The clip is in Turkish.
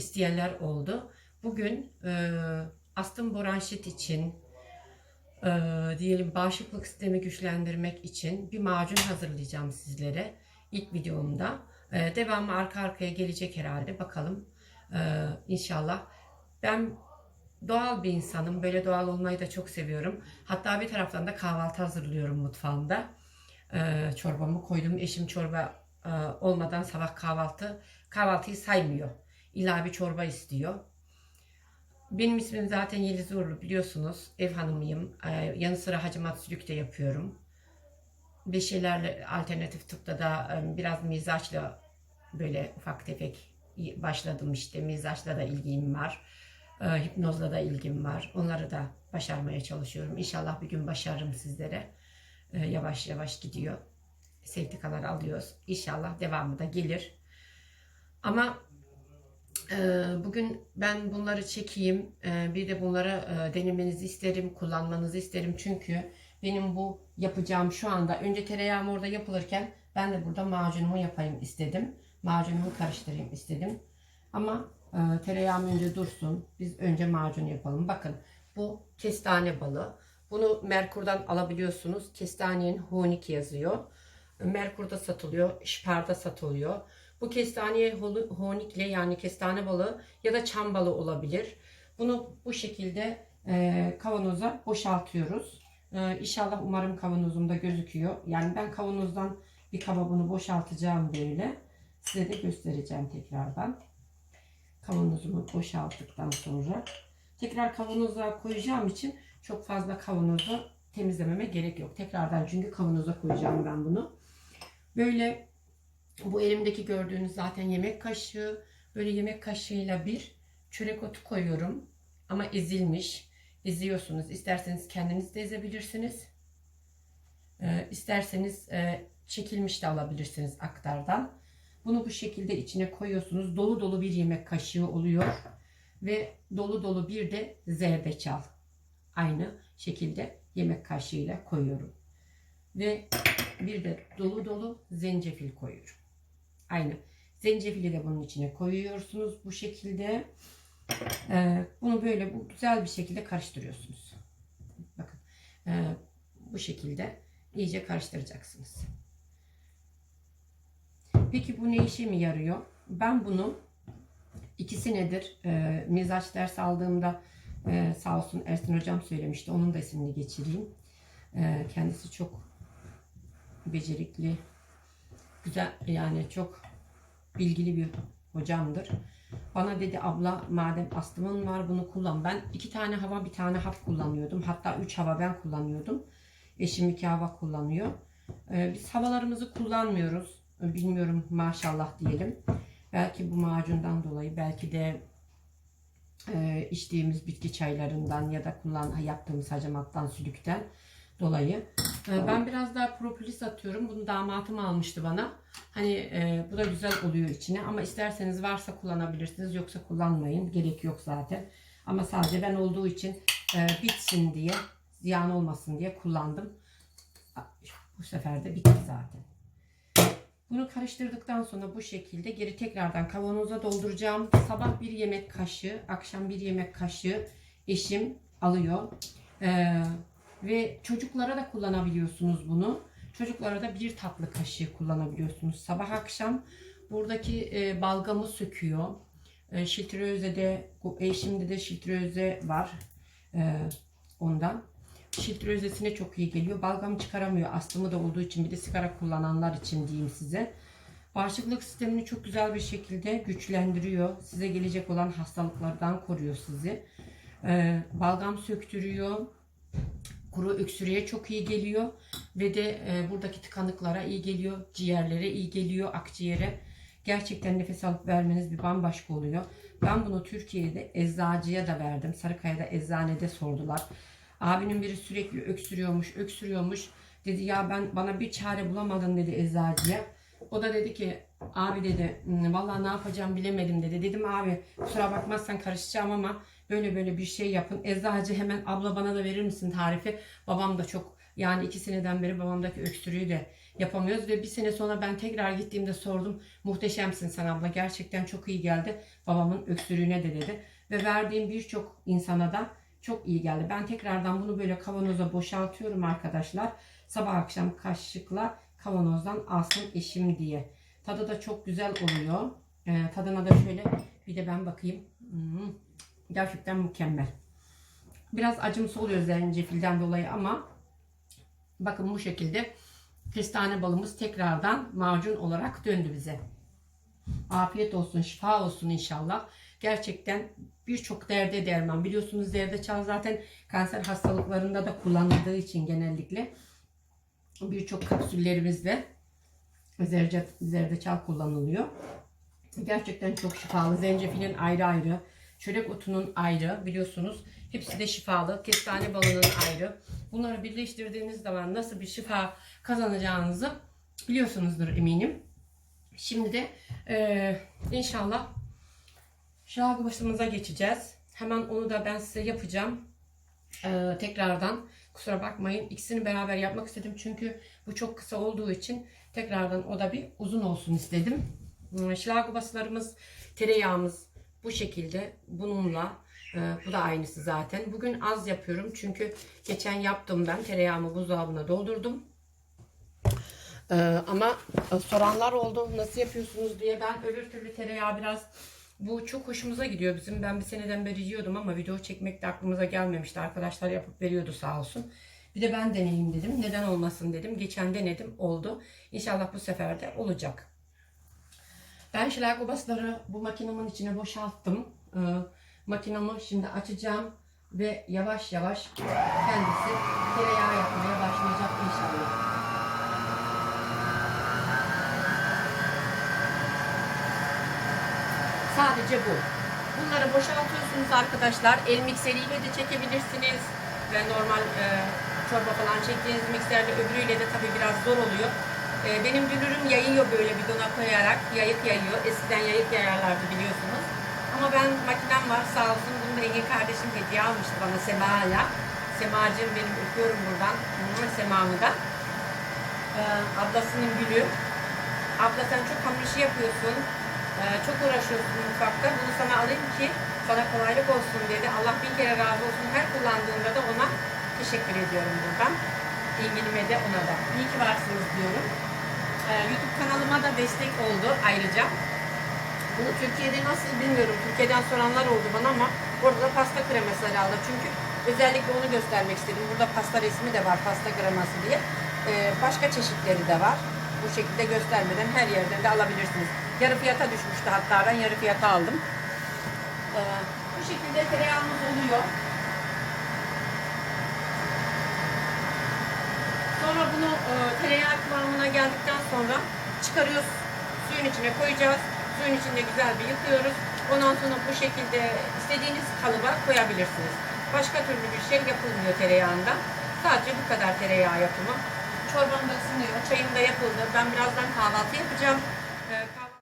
isteyenler oldu. Bugün astım bronşit için, diyelim bağışıklık sistemi güçlendirmek için bir macun hazırlayacağım sizlere ilk videomda. Devamı arka arkaya gelecek herhalde, bakalım. İnşallah. Ben doğal bir insanım, böyle doğal olmayı da çok seviyorum. Hatta bir taraftan da kahvaltı hazırlıyorum mutfağımda. Çorbamı koydum. Eşim çorba olmadan sabah kahvaltıyı saymıyor. İlla bir çorba istiyor. Benim ismim zaten Yeliz Uğurlu, biliyorsunuz. Ev hanımıyım. Yanı sıra hacamat sülük de yapıyorum. Bir şeylerle alternatif tıpta da biraz mizaçla böyle ufak tefek başladım işte. Mizaçla da ilgim var. Hipnozla da ilgim var. Onları da başarmaya çalışıyorum. İnşallah bir gün başarırım sizlere. Yavaş yavaş gidiyor. Sertifikalar alıyoruz. İnşallah devamı da gelir. Ama bugün ben bunları çekeyim. Bir de bunları denemenizi isterim, kullanmanızı isterim. Çünkü benim bu yapacağım şu anda, önce tereyağım orada yapılırken ben de burada macunumu yapayım istedim. Macunumu karıştırayım istedim. Ama tereyağım önce dursun. Biz önce macunu yapalım. Bakın, bu kestane balı. Bunu Merkur'dan alabiliyorsunuz. Kestanenin Honik yazıyor. Merkur'da satılıyor, Şpar'da satılıyor. Bu kestaneye honikle, yani kestane balığı ya da çam balığı olabilir. Bunu bu şekilde kavanoza boşaltıyoruz. İnşallah, umarım kavanozumda gözüküyor. Yani ben kavanozdan bir kaba bunu boşaltacağım böyle. Size de göstereceğim tekrardan. Kavanozumu boşalttıktan sonra tekrar kavanoza koyacağım için çok fazla kavanozu temizlememe gerek yok. Tekrardan, çünkü kavanoza koyacağım ben bunu. Böyle, bu elimdeki gördüğünüz zaten yemek kaşığı. Böyle yemek kaşığıyla bir çörek otu koyuyorum. Ama ezilmiş. Eziyorsunuz. İsterseniz kendiniz de ezebilirsiniz. İsterseniz çekilmiş de alabilirsiniz aktardan. Bunu bu şekilde içine koyuyorsunuz. Dolu dolu bir yemek kaşığı oluyor. Ve dolu dolu bir de zerdeçal. Aynı şekilde yemek kaşığıyla koyuyorum. Ve bir de dolu dolu zencefil koyuyorum. Aynı. Zencefili de bunun içine koyuyorsunuz bu şekilde. Bunu böyle güzel bir şekilde karıştırıyorsunuz. Bakın. Bu şekilde iyice karıştıracaksınız. Peki bu ne işe mi yarıyor? Ben bunu 2 senedir mizaç ders aldığımda sağ olsun Ersin hocam söylemişti. Onun da ismini geçireyim. Kendisi çok becerikli, güzel, yani çok bilgili bir hocamdır. Bana dedi, abla madem astımın var bunu kullan. Ben 2 tane hava, bir tane hap kullanıyordum. Hatta 3 hava ben kullanıyordum. Eşim 2 hava kullanıyor. Biz havalarımızı kullanmıyoruz. Bilmiyorum, maşallah diyelim. Belki bu macundan dolayı, belki de içtiğimiz bitki çaylarından ya da yaptığımız hacamattan, sülükten dolayı. Ben biraz daha propolis atıyorum. Bunu damatım almıştı bana. Hani bu da güzel oluyor içine. Ama isterseniz varsa kullanabilirsiniz. Yoksa kullanmayın. Gerek yok zaten. Ama sadece ben olduğu için bitsin diye, ziyan olmasın diye kullandım. Bu sefer de bitti zaten. Bunu karıştırdıktan sonra bu şekilde geri tekrardan kavanoza dolduracağım. Sabah 1 yemek kaşığı, akşam 1 yemek kaşığı eşim alıyor. Ve çocuklara da kullanabiliyorsunuz bunu. Çocuklara da 1 tatlı kaşığı kullanabiliyorsunuz. Sabah akşam buradaki balgamı söküyor. Şiltrözede, eşimde de şiltroze var. Ondan. Şiltrözesine çok iyi geliyor. Balgam çıkaramıyor. Astımı da olduğu için, bir de sigara kullananlar için diyeyim size. Bağışıklık sistemini çok güzel bir şekilde güçlendiriyor. Size gelecek olan hastalıklardan koruyor sizi. Balgam söktürüyor. Kuru öksürüğe çok iyi geliyor. Ve de buradaki tıkanıklara iyi geliyor. Ciğerlere iyi geliyor. Akciğere. Gerçekten nefes alıp vermeniz bir bambaşka oluyor. Ben bunu Türkiye'de eczacıya da verdim. Sarıkaya'da eczanede sordular. Abinin biri sürekli öksürüyormuş. Dedi ya, bana bir çare bulamadın dedi eczacıya. O da dedi ki, abi dedi, vallahi ne yapacağım bilemedim dedi. Dedim abi, kusura bakmazsan karışacağım ama böyle bir şey yapın. Eczacı hemen, abla bana da verir misin tarifi? Babam da çok, yani 2 seneden beri babamdaki öksürüğü de yapamıyoruz. Ve bir sene sonra ben tekrar gittiğimde sordum. Muhteşemsin sen abla. Gerçekten çok iyi geldi. Babamın öksürüğüne de dedi. Ve verdiğim birçok insana da çok iyi geldi. Ben tekrardan bunu böyle kavanoza boşaltıyorum arkadaşlar. Sabah akşam kaşıkla kavanozdan alsın eşim diye. Tadı da çok güzel oluyor. Tadına da şöyle bir de ben bakayım. Gerçekten mükemmel. Biraz acımsı oluyor zencefilden dolayı ama bakın bu şekilde kestane balımız tekrardan macun olarak döndü bize. Afiyet olsun, şifa olsun inşallah. Gerçekten birçok derde derman. Biliyorsunuz zerdeçal zaten kanser hastalıklarında da kullanıldığı için genellikle birçok kapsüllerimizde zerdeçal kullanılıyor. Gerçekten çok şifalı. Zencefilin ayrı ayrı, çörek otunun ayrı, biliyorsunuz. Hepsi de şifalı. Kestane balının ayrı. Bunları birleştirdiğiniz zaman nasıl bir şifa kazanacağınızı biliyorsunuzdur eminim. Şimdi de inşallah şalgı başımıza geçeceğiz. Hemen onu da ben size yapacağım. Tekrardan kusura bakmayın. İkisini beraber yapmak istedim. Çünkü bu çok kısa olduğu için tekrardan o da bir uzun olsun istedim. Şlagobaslarımız, tereyağımız bu şekilde. Bununla bu da aynısı zaten. Bugün az yapıyorum. Çünkü geçen yaptım ben. Tereyağımı buzdolabına doldurdum. Ama soranlar oldu. Nasıl yapıyorsunuz diye. Ben öbür türlü tereyağı biraz bu çok hoşumuza gidiyor bizim. Ben bir seneden beri yiyordum ama video çekmek de aklımıza gelmemişti. Arkadaşlar yapıp veriyordu sağ olsun. Bir de ben deneyeyim dedim. Neden olmasın dedim. Geçen denedim. Oldu. İnşallah bu sefer de olacak. Ben şlagobasları bu makinemin içine boşalttım. Makinamı şimdi açacağım ve yavaş yavaş kendisi tereyağı yapmaya başlayacak inşallah. Sadece bu. Bunları boşaltıyorsunuz arkadaşlar. El mikseriyle de çekebilirsiniz. Ve normal çorba falan çektiğiniz mikserle, öbürüyle de tabii biraz zor oluyor. Benim dünürüm yayıyor böyle bidona koyarak. Yayık yayıyor. Eskiden yayık yayarlardı biliyorsunuz. Ama ben makinem var sağ olsun. Bunu da Ege kardeşim hediye almıştı bana Sema'ya. Sema'cığım benim öpüyorum buradan. Sema'mı da. Ablasının gülü. Abla sen çok hamur işi yapıyorsun. Çok uğraşıyorsun mutfakta. Bunu sana alayım ki sana kolaylık olsun dedi. Allah bin kere razı olsun. Her kullandığımda da ona teşekkür ediyorum buradan. İlgilime de ona da. İyi ki varsınız diyorum. YouTube kanalıma da destek oldu ayrıca. Bunu Türkiye'de nasıl bilmiyorum. Türkiye'den soranlar oldu bana ama orada da pasta kreması herhalde. Çünkü özellikle onu göstermek istedim. Burada pasta resmi de var. Pasta kreması diye. Başka çeşitleri de var. Bu şekilde göstermeden her yerden de alabilirsiniz. Yarı fiyata düşmüştü hatta ben yarı fiyata aldım. Bu şekilde tereyağımız oluyor. Sonra bunu tereyağı kıvamına geldikten sonra çıkarıyoruz. Suyun içine koyacağız. Suyun içinde güzel bir yıkıyoruz. Ondan sonra bu şekilde istediğiniz kalıba koyabilirsiniz. Başka türlü bir şey yapılmıyor tereyağında. Sadece bu kadar tereyağı yapımı. Çorbam da ısınıyor. Çayım da yapıldı. Ben birazdan kahvaltı yapacağım.